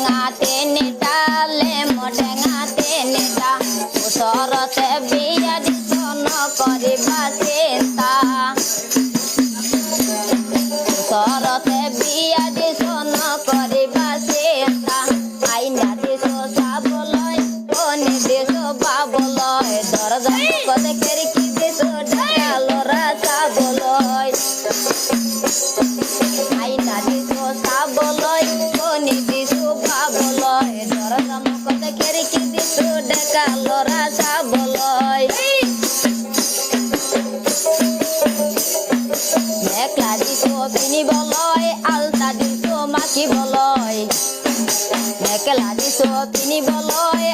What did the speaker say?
টেঙাতে নিটালে মটেঙাতে নিটা ওচৰতে বিয়া দিছ নকৰিবা চিন্তা ওচৰতে বিয়া দিছ নকৰিবা চিন্তা আইনা দিছ চাবলৈ কণী দিছ বাবলৈ দৰজা মুখতে খিৰিকী দিছ ডেকা ল'ৰা চাবলৈ আইনা দিছ চাবলৈ কণী দিছ বাবলৈ দৰজা মুখতে খিৰিকী দিছ ডেকা ল'ৰা চাবলৈ মেখলা দিছ পিন্ধিবলৈ আলতা দিছ মাখিবলৈ মেখেলা দিছ পিন্ধিবলৈ